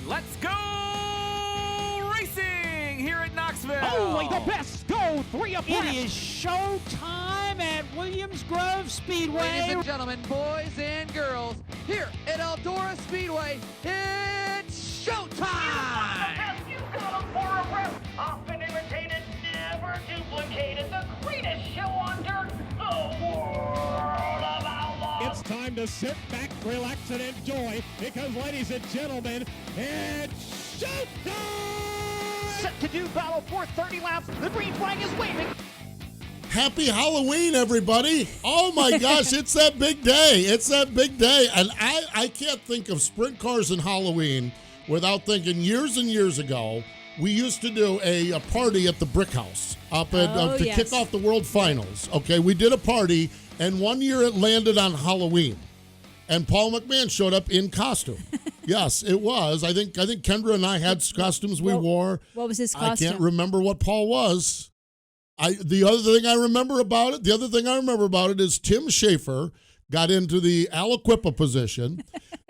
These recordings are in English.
let's go racing here at Knoxville. Only the best go 3 abreast. It is showtime at Williams Grove Speedway. Ladies and gentlemen, boys and girls, here at Eldora Speedway, it's showtime! You got them for a rep. Often imitated, never duplicated. The greatest show on dirt, the World of Outlaws. It's time to sit back, relax, and enjoy, because, ladies and gentlemen, it's showtime! Set to do battle for 30 laps. The green flag is waving. Happy Halloween, everybody. Oh, my gosh, it's that big day. It's that big day. And I can't think of sprint cars and Halloween without thinking years and years ago, we used to do a party at the Brick House to kick off the World Finals. Okay, we did a party, and one year it landed on Halloween. And Paul McMahon showed up in costume. Yes, it was. I think Kendra and I had costumes we wore. What was his costume? I can't remember what Paul was. The other thing I remember about it is Tim Schaefer got into the Aliquippa position,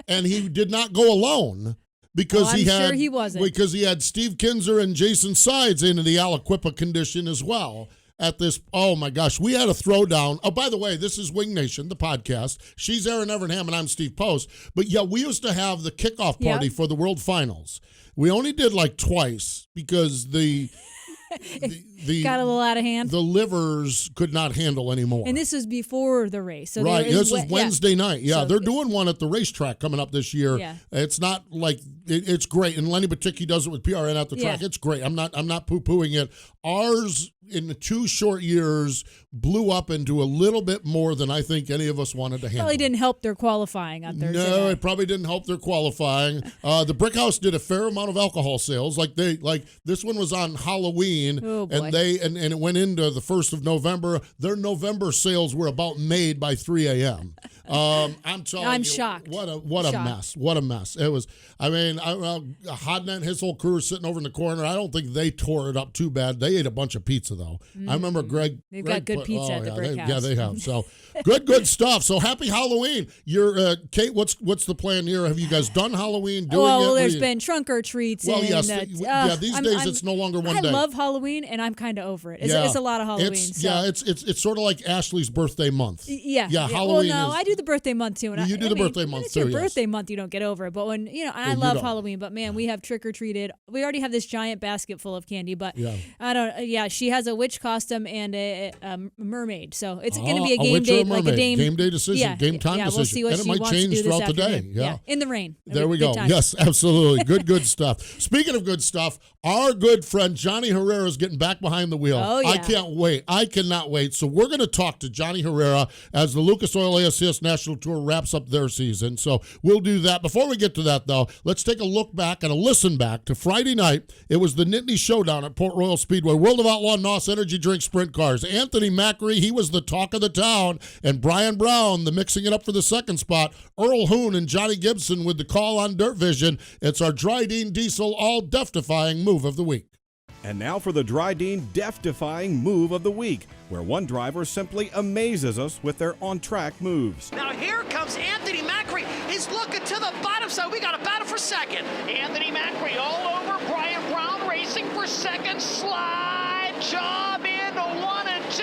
and he did not go alone because he had Steve Kinzer and Jason Sides into the Aliquippa condition as well. At this, oh my gosh, we had a throwdown. Oh, by the way, this is Wing Nation, the podcast. She's Erin Evernham, and I'm Steve Post. But yeah, we used to have the kickoff party for the World Finals. We only did like twice because the got a little out of hand. The livers could not handle anymore. And this was before the race. So right. This is Wednesday night. Yeah, so they're doing one at the racetrack coming up this year. Yeah. It's not like it's great. And Lenny Baticki does it with PRN at the track. It's great. I'm not poo-pooing it. Ours in the 2 short years blew up into a little bit more than I think any of us wanted to handle. Probably didn't help their qualifying on Thursday No, night. it probably didn't help their qualifying. The Brick House did a fair amount of alcohol sales. Like this one was on Halloween, and it went into the 1st of November. Their November sales were about made by 3 a.m. I'm telling you, shocked. What a mess. What a mess. It was. I mean, Hodnet and his whole crew were sitting over in the corner. I don't think they tore it up too bad. They ate a bunch of pizza though. I remember Greg. They've got good pizza at the Brick House. Yeah, they have. So good stuff. So happy Halloween. You're Kate. What's the plan here? Have you guys done Halloween? There's been trunk or treats. Well, yes. These days it's no longer one day. I love Halloween, and I'm kind of over it. It's a lot of Halloween. It's sort of like Ashley's birthday month. Yeah. Halloween. Well, no, I do the birthday month too. And you do the birthday month too. It's your birthday month. You don't get over it. But when I love Halloween. But man, we have trick or treated. We already have this giant basket full of candy. But I don't. Yeah, she has a witch costume and a mermaid. So it's going to be a game day, like a game day decision, game time decision. We'll see what and she it might wants change to do throughout this the day. afternoon. Yeah, in the rain. There we go. Yes, absolutely. Good stuff. Speaking of good stuff, our good friend Johnny Herrera is getting back behind the wheel. Oh, yeah. I can't wait. I cannot wait. So we're going to talk to Johnny Herrera as the Lucas Oil ASCS National Tour wraps up their season. So we'll do that. Before we get to that, though, let's take a look back and a listen back to Friday night. It was the Nittany Showdown at Port Royal Speedway. World of Outlaw NOS Energy Drink Sprint Cars. Anthony Macri, he was the talk of the town. And Brian Brown, the mixing it up for the second spot. Earl Hoon and Johnny Gibson with the call on Dirt Vision. It's our Dryden Diesel All Death-Defying Move of the Week. And now for the Dryden Death-Defying Move of the Week, where one driver simply amazes us with their on-track moves. Now here comes Anthony Macri. He's looking to the bottom side. We got a battle for second. Anthony Macri all over Brian Brown, racing for second. Slide job into 1 and 2.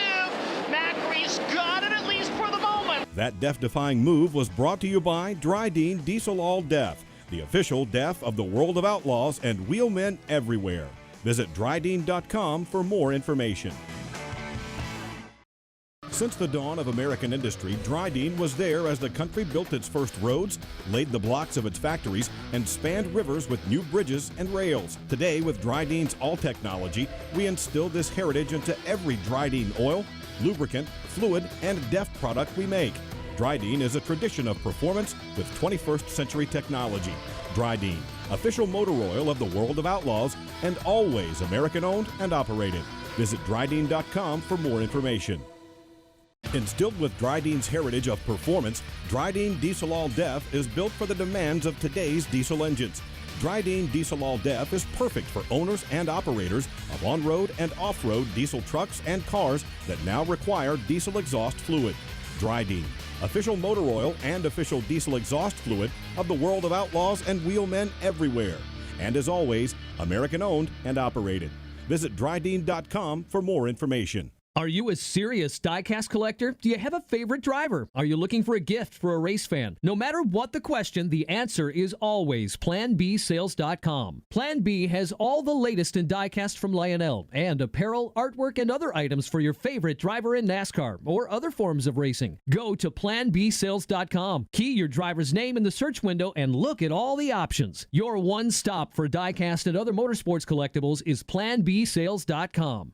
Macri's got it at least for the moment. That death-defying move was brought to you by Dryden Diesel All Death, the official death of the World of Outlaws and wheelmen everywhere. Visit Dryden.com for more information. Since the dawn of American industry, Dryden was there as the country built its first roads, laid the blocks of its factories, and spanned rivers with new bridges and rails. Today, with Dryden's All Technology, we instill this heritage into every Dryden oil, lubricant, fluid, and DEF product we make. Dryden is a tradition of performance with 21st century technology. Dryden, official motor oil of the World of Outlaws, and always American-owned and operated. Visit Dryden.com for more information. Instilled with Dryden's heritage of performance, Dryden Diesel All Def is built for the demands of today's diesel engines. Dryden Diesel All Def is perfect for owners and operators of on-road and off-road diesel trucks and cars that now require diesel exhaust fluid. Dryden, official motor oil and official diesel exhaust fluid of the World of Outlaws and wheelmen everywhere. And as always, American-owned and operated. Visit Dryden.com for more information. Are you a serious diecast collector? Do you have a favorite driver? Are you looking for a gift for a race fan? No matter what the question, the answer is always PlanBSales.com. Plan B has all the latest in diecast from Lionel and apparel, artwork, and other items for your favorite driver in NASCAR or other forms of racing. Go to PlanBSales.com. Key your driver's name in the search window and look at all the options. Your one stop for diecast and other motorsports collectibles is PlanBSales.com.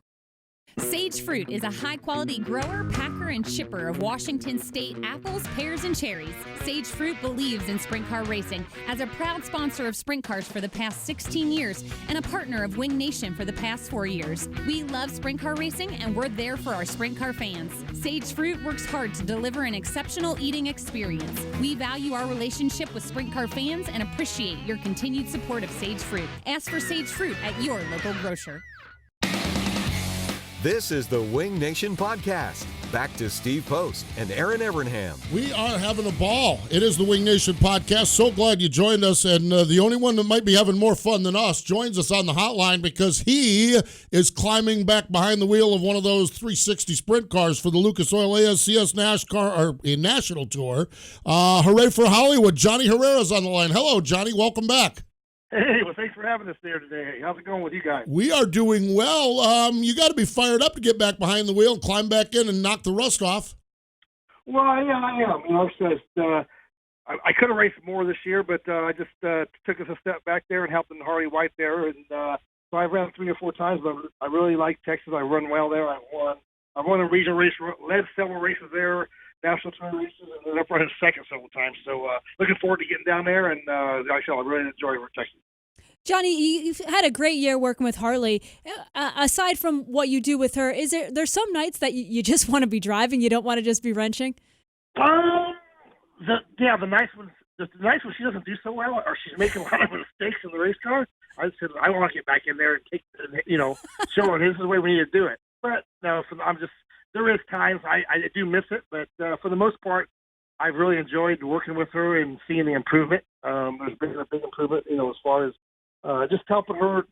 Sage Fruit is a high-quality grower, packer, and shipper of Washington State apples, pears, and cherries. Sage Fruit believes in sprint car racing as a proud sponsor of sprint cars for the past 16 years and a partner of Wing Nation for the past 4 years. We love sprint car racing, and we're there for our sprint car fans. Sage Fruit works hard to deliver an exceptional eating experience. We value our relationship with sprint car fans and appreciate your continued support of Sage Fruit. Ask for Sage Fruit at your local grocer. This is the Wing Nation Podcast. Back to Steve Post and Erin Evernham. We are having a ball. It is the Wing Nation Podcast. So glad you joined us. And the only one that might be having more fun than us joins us on the hotline because he is climbing back behind the wheel of one of those 360 sprint cars for the Lucas Oil ASCS National Tour. Hooray for Hollywood. Johnny Herrera's on the line. Hello, Johnny. Welcome back. Hey, well, thanks for having us there today. How's it going with you guys? We are doing well. You got to be fired up to get back behind the wheel, climb back in, and knock the rust off. Well, yeah, I am. You know, it's just, I could have raced more this year, but I just took us a step back there and helped in Harley White there. And so I ran 3 or 4 times, but I really like Texas. I run well there. I won a regional race, led several races there, national tour races, and then up running second several times. So looking forward to getting down there, and I really enjoy Texas. Johnny, you've had a great year working with Harley. Aside from what you do with her, there's some nights that you just want to be driving, you don't want to just be wrenching? The nice ones. The nights when she doesn't do so well, or she's making a lot of mistakes in the race car, I said I want to get back in there and show her this is the way we need to do it. But no, there is times I do miss it, but for the most part, I've really enjoyed working with her and seeing the improvement. There's been a big improvement, as far as just helping her,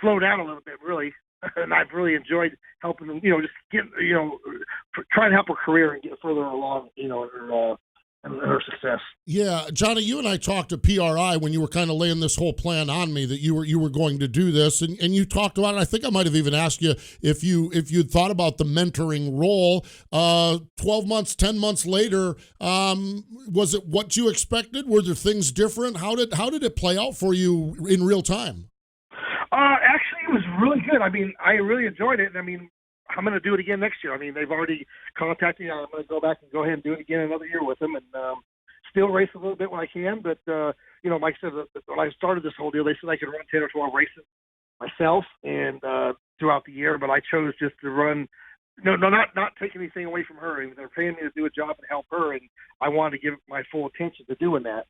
slow down a little bit, really. And I've really enjoyed helping them, just getting, trying to help her career and get further along, in her success. Yeah, Johnny, you and I talked to PRI when you were kind of laying this whole plan on me that you were going to do this, and you talked about it. I think I might have even asked you if you'd thought about the mentoring role. 12 months, 10 months later, was it what you expected? Were there things different? How did it play out for you in real time? Actually, it was really good. I mean, I really enjoyed it, and I mean, I'm going to do it again next year. I mean, they've already contacted me. I'm going to go back and go ahead and do it again another year with them, and still race a little bit when I can. But like I said, when I started this whole deal, they said I could run 10 or 12 races myself and throughout the year. But I chose just to run. No, not take anything away from her. I mean, they're paying me to do a job and help her, and I wanted to give my full attention to doing that.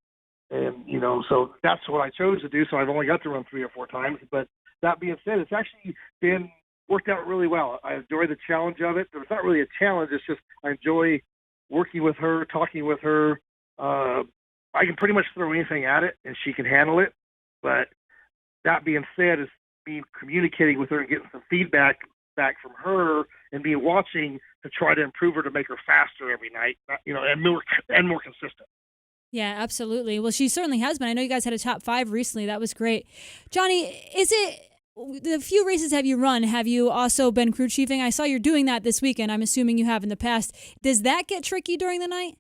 And so that's what I chose to do. So I've only got to run 3 or 4 times. But that being said, it's actually been worked out really well. I enjoy the challenge of it. It's not really a challenge. It's just I enjoy working with her, talking with her. I can pretty much throw anything at it, and she can handle it. But that being said, is me communicating with her and getting some feedback back from her and be watching to try to improve her to make her faster every night, and more consistent. Yeah, absolutely. Well, she certainly has been. I know you guys had a top 5 recently. That was great. Johnny, the few races have you run, have you also been crew chiefing? I saw you're doing that this weekend. I'm assuming you have in the past. Does that get tricky during the night?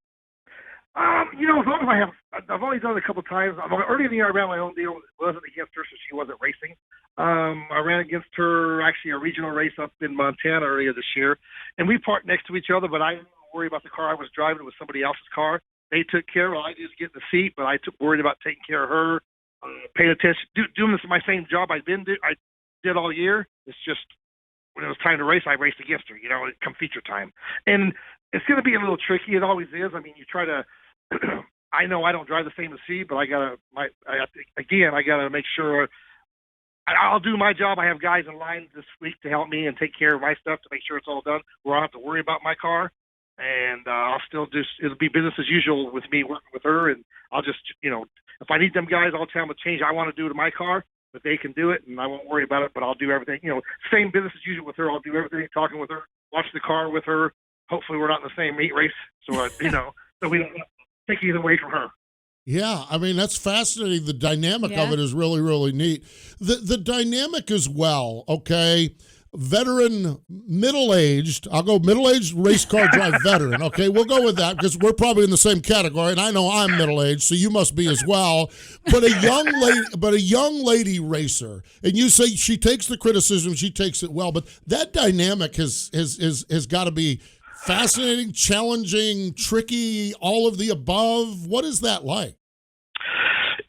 As long as I've only done it a couple of times. Early in the year, I ran my own deal. It wasn't against her, so she wasn't racing. I ran against her, actually, a regional race up in Montana earlier this year. And we parked next to each other, but I didn't worry about the car I was driving. It was somebody else's car. They took care of it. I just get in the seat, but I worried about taking care of her, paying attention, doing this my same job I did all year. It's just when it was time to race, I raced against her, come feature time. And it's going to be a little tricky. It always is. I mean, you try to I know I don't drive the same as she, but I got to make sure I'll do my job. I have guys in line this week to help me and take care of my stuff to make sure it's all done where I don't have to worry about my car. and I'll still it'll be business as usual with me working with her, and I'll just, if I need them guys, I'll tell them a change I want to do to my car, but they can do it, and I won't worry about it, but I'll do everything, same business as usual with her. I'll do everything, talking with her, watch the car with her. Hopefully we're not in the same meat race, so, so we don't take anything away from her. Yeah, I mean, that's fascinating. The dynamic of it is really, really neat. The dynamic as well, okay? Veteran, middle-aged, I'll go middle-aged race car drive veteran, okay? We'll go with that because we're probably in the same category, and I know I'm middle-aged, so you must be as well. But a young lady racer, and you say she takes the criticism, she takes it well, but that dynamic has got to be fascinating, challenging, tricky, all of the above. What is that like?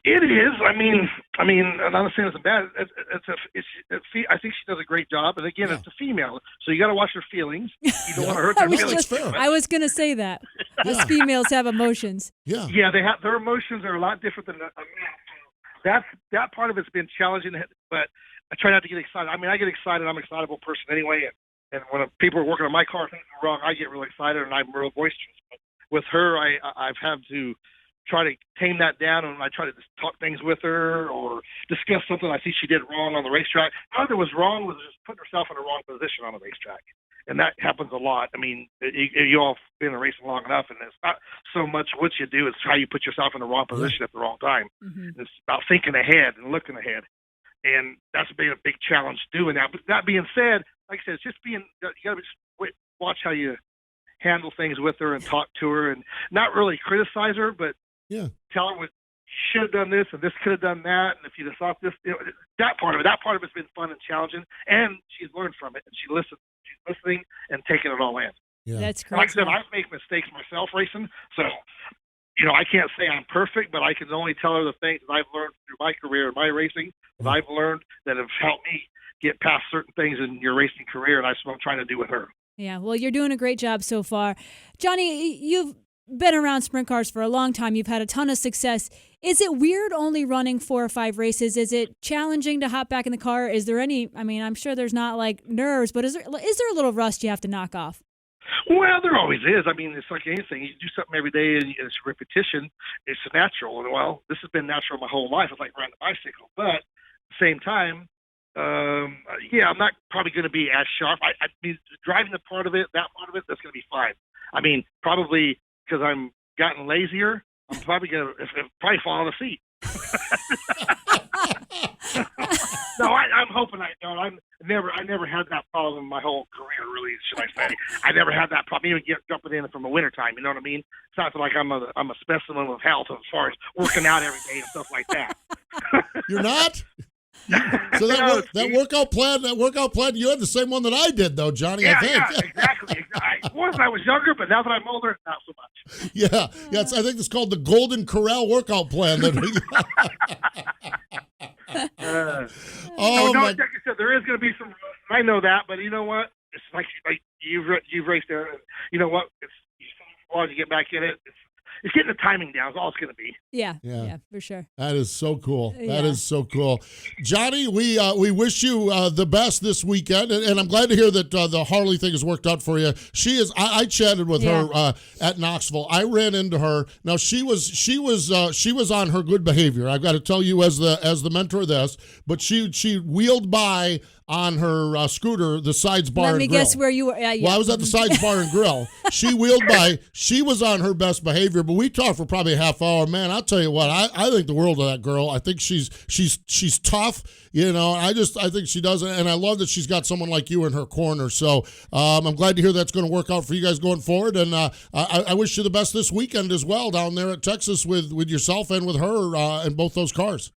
It is. I mean, I'm not saying it's bad. I think she does a great job. And again, it's a female, so you got to watch her feelings. You don't want to hurt their feelings. I was going to say that. Us females have emotions. Yeah, they have. Their emotions are a lot different than a man. That part of it's been challenging, but I try not to get excited. I mean, I get excited. I'm an excitable person anyway, and when people are working on my car, things go wrong, I get really excited and I'm real boisterous. But with her, I've had to try to tame that down, and I try to just talk things with her or discuss something I see she did wrong on the racetrack. Part that was wrong was just putting herself in the wrong position on the racetrack, and that happens a lot. I mean, you all been in racing long enough, and it's not so much what you do, it's how you put yourself in the wrong position at the wrong time. Mm-hmm. It's about thinking ahead and looking ahead, and that's been a big challenge doing that. But that being said, like I said, it's just you got to just watch how you handle things with her and talk to her, and not really criticize her, but tell her what should have done this and this could have done that, and if you'd have thought this, that part of it's been fun and challenging, and she's learned from it, and she's listening and taking it all in. Yeah. That's great. Like I said, I make mistakes myself racing, so I can't say I'm perfect, but I can only tell her the things that I've learned through my career and my racing that I've learned that have helped me get past certain things in your racing career, and that's what I'm trying to do with her. Yeah, well, you're doing a great job so far. Johnny, you've been around sprint cars for a long time. You've had a ton of success. Is it weird only running 4 or 5 races? Is it challenging to hop back in the car? Is there any, I'm sure there's not like nerves, but is there a little rust you have to knock off? Well, there always is. I mean, it's like anything. You do something every day and it's repetition. It's natural. And, well, this has been natural my whole life. It's like riding a bicycle. But at the same time, I'm not probably going to be as sharp. I mean, driving that part of it, that's going to be fine. I mean, probably because I'm gotten lazier, I'm probably going to fall on the seat. No, I'm hoping I don't. I never had that problem in my whole career, really, should I say. I never had that problem, even jumping in from the wintertime, you know what I mean? It's not like I'm a specimen of health as far as working out every day and stuff like that. You're not? So that workout plan, you had the same one that I did, though, Johnny. I think. Yeah, exactly. Once I was younger, but now that I'm older, not so much. Yeah. I think it's called the Golden Corral workout plan. Like I said, there is going to be some. I know that, but you know what? It's like you've raced there, and you know what? You get back in it. It's getting the timing down. Is all it's going to be. Yeah, for sure. That is so cool. That is so cool, Johnny. We wish you the best this weekend, and I'm glad to hear that the Harley thing has worked out for you. She is. I chatted with her at Knoxville. I ran into her. Now she was on her good behavior. I've got to tell you as the mentor of this, but she wheeled by on her scooter, the Sides Bar and Grill. Let me guess where you were. Well, I was at the Sides Bar and Grill. She wheeled by. She was on her best behavior, but we talked for probably a half hour. Man, I'll tell you what, I think the world of that girl. I think she's tough. I think she does it, and I love that she's got someone like you in her corner. So I'm glad to hear that's going to work out for you guys going forward, and I wish you the best this weekend as well down there at Texas with yourself and with her in both those cars.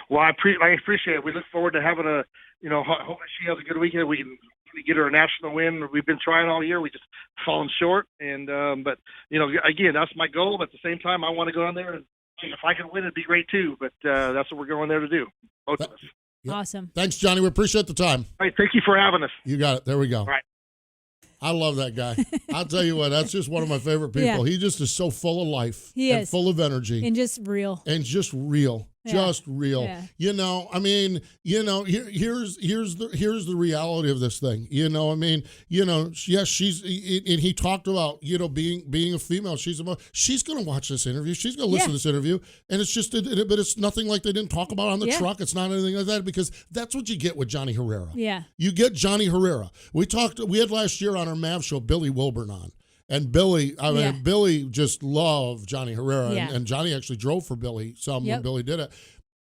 Well, I appreciate it. We look forward to having hopefully she has a good weekend. We can get her a national win. We've been trying all year. We just fallen short. And but again, that's my goal. But at the same time, I want to go down there, and if I can win, it'd be great too. But that's what we're going there to do, both of us. Yep. Awesome. Thanks, Johnny. We appreciate the time. All right, thank you for having us. You got it. There we go. All right. I love that guy. I'll tell you what, that's just one of my favorite people. Yeah. He just is so full of life. He is. Full of energy. And just real. Just real. Yeah. You know, I mean, you know, here's the reality of this thing. You know, I mean, you know, yes, and he talked about, you know, being a female. She's going to watch this interview. She's going to listen to this interview, and it's just, but it's nothing like they didn't talk about on the truck. It's not anything like that, because that's what you get with Johnny Herrera. Yeah. You get Johnny Herrera. We had last year on our MAV show Billy Wilburn on. And Billy, Billy just loved Johnny Herrera, and Johnny actually drove for Billy when Billy did it.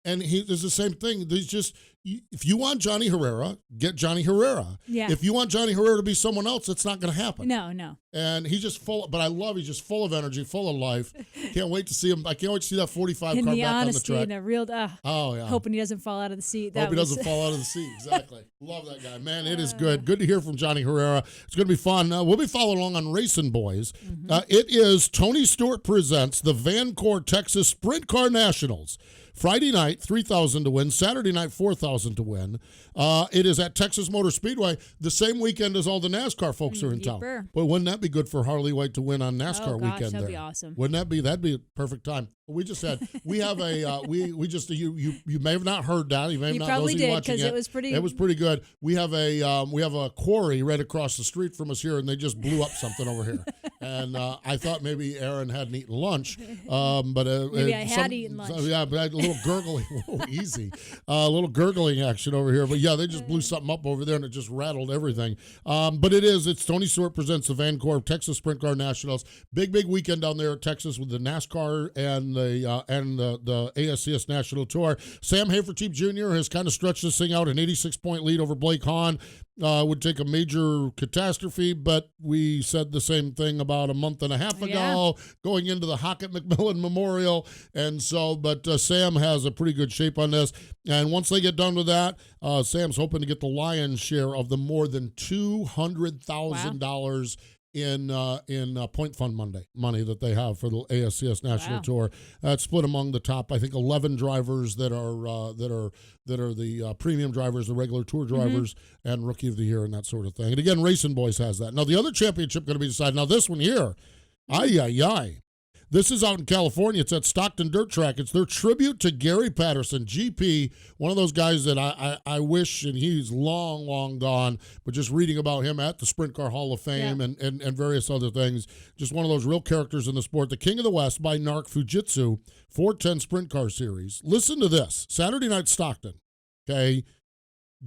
And he does the same thing. There's just, if you want Johnny Herrera, get Johnny Herrera. Yeah. If you want Johnny Herrera to be someone else, it's not going to happen. No. And he's just he's just full of energy, full of life. Can't wait to see him. I can't wait to see that 45 car back on the track. And the real, hoping he doesn't fall out of the seat. Hope he doesn't fall out of the seat. Exactly. Love that guy. Man, it is good. Good to hear from Johnny Herrera. It's going to be fun. We'll be following along on Racing Boys. It is Tony Stewart presents the Vancour Texas Sprint Car Nationals. Friday night, 3,000 to win. Saturday night, 4,000 to win. It is at Texas Motor Speedway the same weekend as all the NASCAR folks are in town. But wouldn't that be good for Harley White to win on NASCAR weekend? That'd there? Be awesome. Wouldn't that be? That'd be a perfect time. We just had, we have a, you may have not heard that. You may have not. Probably did, because it was pretty. It was pretty good. We have a quarry right across the street from us here, and they just blew up something over here. And I thought maybe Erin hadn't eaten lunch, but maybe I had eaten lunch. But I had a little gurgling, a little gurgling action over here. But yeah, they just blew something up over there, and it just rattled everything. But it's Tony Stewart presents the Vancour Texas Sprint Car Nationals. Big weekend down there at Texas with the NASCAR and the ASCS National Tour. Sam Hafertepe Jr. has kind of stretched this thing out, an 86-point lead over Blake Hahn. Would take a major catastrophe, but we said the same thing about a month and a half ago, going into the Hockett-McMillan Memorial. And so, but Sam has a pretty good shape on this. And once they get done with that, Sam's hoping to get the lion's share of the more than $200,000 in point fund money that they have for the ASCS National Tour. It's split among the top, I think, 11 drivers that are the premium drivers, the regular tour drivers, and Rookie of the Year and that sort of thing. And again, Racing Boys has that. Now the other championship going to be decided. Now this one here, this is out in California. It's at Stockton Dirt Track. It's their tribute to Gary Patterson, GP, one of those guys that I wish, and he's long gone, but just reading about him at the Sprint Car Hall of Fame and various other things, just one of those real characters in the sport. The King of the West by NARC Fujitsu 410 Sprint Car Series. Listen to this. Saturday night Stockton, okay?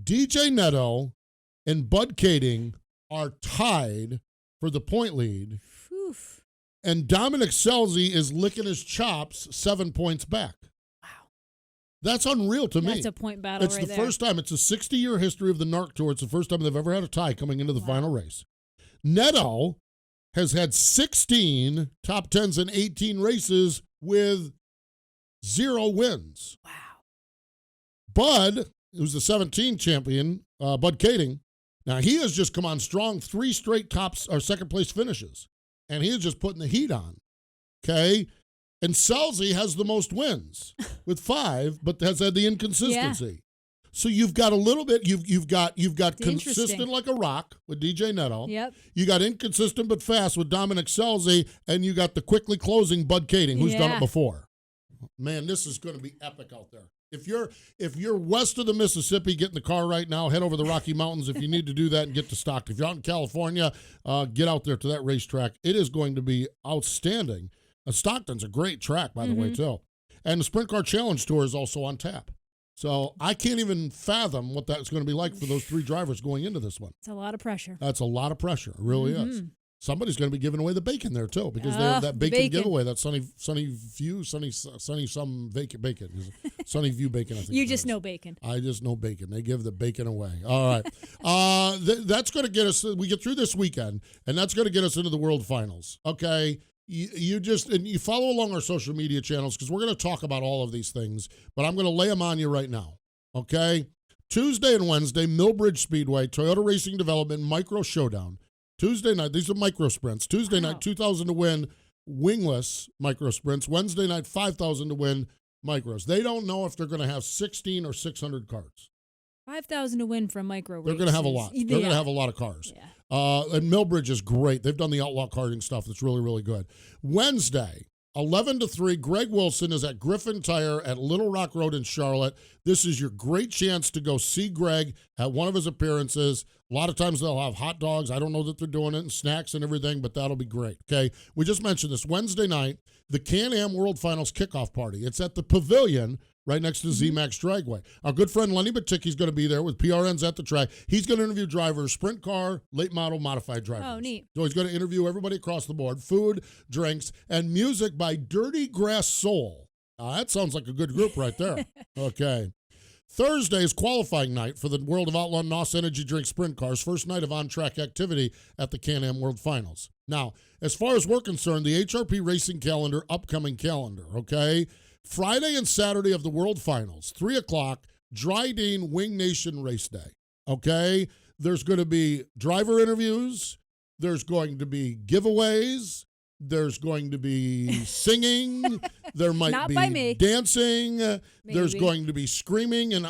DJ Netto and Bud Kading are tied for the point lead. Oof. And Dominic Scelzi is licking his chops 7 points back. Wow. That's unreal to me. That's a point battle It's the first time. It's a 60-year history of the NARC Tour. It's the first time they've ever had a tie coming into the final race. Neto has had 16 top 10s in 18 races with 0 wins. Wow. Bud, who's the 17 champion, Bud Kading, now he has just come on strong, 3 straight second place finishes. And he is just putting the heat on, okay? And Scelzi has the most wins with 5, but has had the inconsistency. Yeah. So you've got a little bit. You've got consistent like a rock with DJ Netto. Yep. You got inconsistent but fast with Dominic Scelzi, and you got the quickly closing Bud Kading, who's done it before. Man, this is going to be epic out there. If you're west of the Mississippi, get in the car right now, head over the Rocky Mountains if you need to do that and get to Stockton. If you're out in California, get out there to that racetrack. It is going to be outstanding. Stockton's a great track, by the way, too. And the Sprint Car Challenge Tour is also on tap. So I can't even fathom what that's going to be like for those 3 drivers going into this one. It's a lot of pressure. That's a lot of pressure. It really is. Somebody's going to be giving away the bacon there, too, because they have that bacon giveaway, that Sunny View bacon. Sunny View bacon, I think. You just know bacon. I just know bacon. They give the bacon away. All right. That's going to get us, we get through this weekend, and that's going to get us into the World Finals, okay? You follow along our social media channels because we're going to talk about all of these things, but I'm going to lay them on you right now, okay? Tuesday and Wednesday, Millbridge Speedway, Toyota Racing Development, Micro Showdown. Tuesday night, these are micro sprints. Tuesday night, 2,000 to win wingless micro sprints. Wednesday night, 5,000 to win micros. They don't know if they're going to have 16 or 600 cars. 5,000 to win for a micro race. They're going to have a lot. They're going to have a lot of cars. Yeah. And Millbridge is great. They've done the outlaw karting stuff that's really, really good. Wednesday, 11 to 3, Greg Wilson is at Griffin Tire at Little Rock Road in Charlotte. This is your great chance to go see Greg at one of his appearances. A lot of times they'll have hot dogs. I don't know that they're doing it, and snacks and everything, but that'll be great, okay? We just mentioned this Wednesday night, the Can-Am World Finals kickoff party. It's at the Pavilion right next to Z-Max Dragway. Our good friend Lenny Baticki's going to be there with PRNs at the track. He's going to interview drivers, sprint car, late model, modified drivers. Oh, neat. So he's going to interview everybody across the board, food, drinks, and music by Dirty Grass Soul. That sounds like a good group right there. Okay. Thursday is qualifying night for the World of Outlaw NOS Energy Drink Sprint Cars, first night of on-track activity at the Can-Am World Finals. Now, as far as we're concerned, the HRP Racing calendar, upcoming calendar, okay? Friday and Saturday of the World Finals, 3 o'clock, Dryden Wing Nation Race Day, okay? There's going to be driver interviews. There's going to be giveaways. There's going to be singing. There might be dancing. Maybe. There's going to be screaming. And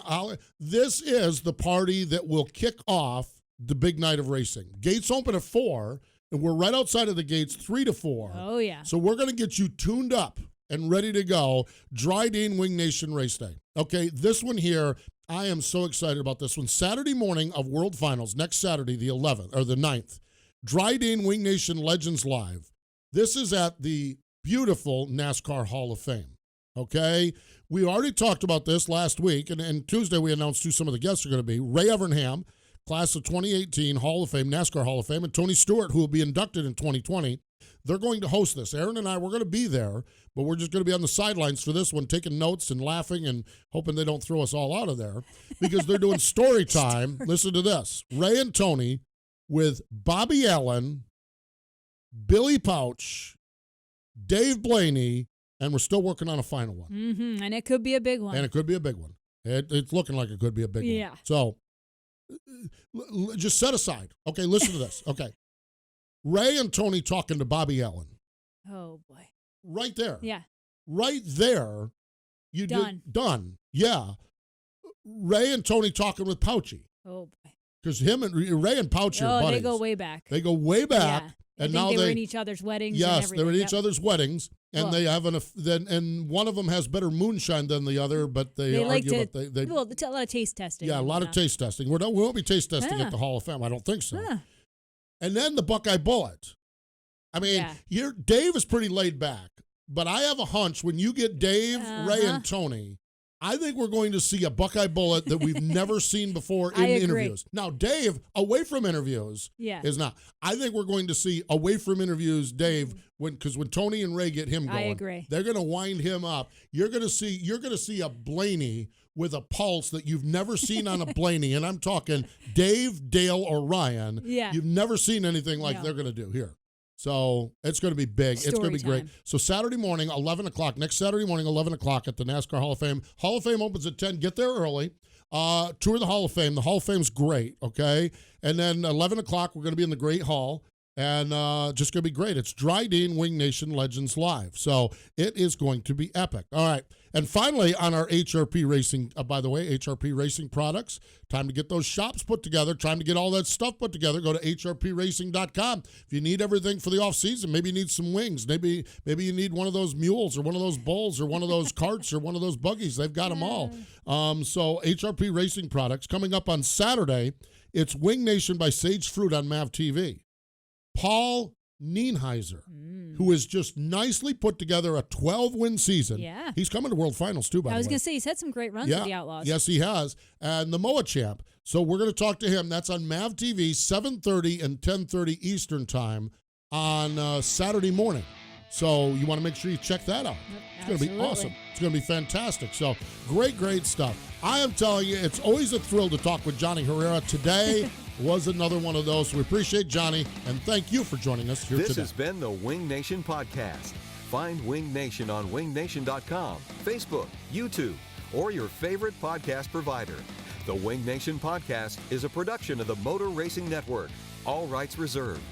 this is the party that will kick off the big night of racing. Gates open at 4, and we're right outside of the gates 3 to 4. Oh, yeah. So we're going to get you tuned up and ready to go. Dryden Wing Nation Race Day. Okay, this one here, I am so excited about this one. Saturday morning of World Finals, next Saturday, the 11th, or the 9th, Dryden Wing Nation Legends Live. This is at the beautiful NASCAR Hall of Fame, okay? We already talked about this last week, and Tuesday we announced who some of the guests are going to be. Ray Evernham, class of 2018 Hall of Fame, NASCAR Hall of Fame, and Tony Stewart, who will be inducted in 2020. They're going to host this. Erin and I, we're going to be there, but we're just going to be on the sidelines for this one, taking notes and laughing and hoping they don't throw us all out of there because they're doing story time. Listen to this. Ray and Tony with Bobby Allen, Billy Pouch, Dave Blaney, and we're still working on a final one. Mm-hmm. And it could be a big one. It's looking like it could be a big one. Yeah. So just set aside. Okay, listen to this. Okay. Ray and Tony talking to Bobby Allen. Oh, boy. Right there. Yeah. Right there. Done. Yeah. Ray and Tony talking with Pouchy. Oh, boy. Because Ray and Pouchy are buddies. They go way back. Yeah. And now they were in each other's weddings. Yes, they're in each other's weddings, and they have and one of them has better moonshine than the other, but they argue. Like a lot of taste testing. Yeah, a lot of taste testing. We won't be taste testing at the Hall of Fame. I don't think so. And then the Buckeye Bullet. I mean, Dave is pretty laid back, but I have a hunch when you get Dave, Ray, and Tony, I think we're going to see a Buckeye Bullet that we've never seen before in interviews. Now, Dave, away from interviews, is not. I think we're going to see away from interviews, Dave, because when Tony and Ray get him going, I agree. They're going to wind him up. You're going to see a Blaney with a pulse that you've never seen on a Blaney, and I'm talking Dave, Dale, or Ryan. Yeah. You've never seen anything like they're going to do here. So it's going to be big. It's going to be great. So Saturday morning, 11 o'clock, next Saturday morning, 11 o'clock at the NASCAR Hall of Fame. Hall of Fame opens at 10. Get there early. Tour the Hall of Fame. The Hall of Fame's great, okay? And then 11 o'clock, we're going to be in the Great Hall. And just going to be great. It's Dryden Wing Nation Legends Live. So it is going to be epic. All right. And finally, on our HRP Racing, by the way, HRP Racing products, time to get those shops put together, time to get all that stuff put together. Go to hrpracing.com. If you need everything for the off season, maybe you need some wings. Maybe you need one of those mules or one of those bulls or one of those carts or one of those buggies. They've got them all. So HRP Racing products. Coming up on Saturday, it's Wing Nation by Sage Fruit on MAV TV. Paul Nienheiser, who has just nicely put together a 12-win season. Yeah. He's coming to World Finals, too, by the way. I was going to say, he's had some great runs with the Outlaws. Yes, he has. And the MOA champ. So we're going to talk to him. That's on MAV TV, 7:30 and 10:30 Eastern Time on Saturday morning. So you want to make sure you check that out. Yep, it's going to be awesome. It's going to be fantastic. So great stuff. I am telling you, it's always a thrill to talk with Johnny Herrera. Today was another one of those. We appreciate Johnny, and thank you for joining us here today. This has been the Wing Nation Podcast. Find Wing Nation on wingnation.com, Facebook, YouTube, or your favorite podcast provider. The Wing Nation Podcast is a production of the Motor Racing Network. All rights reserved.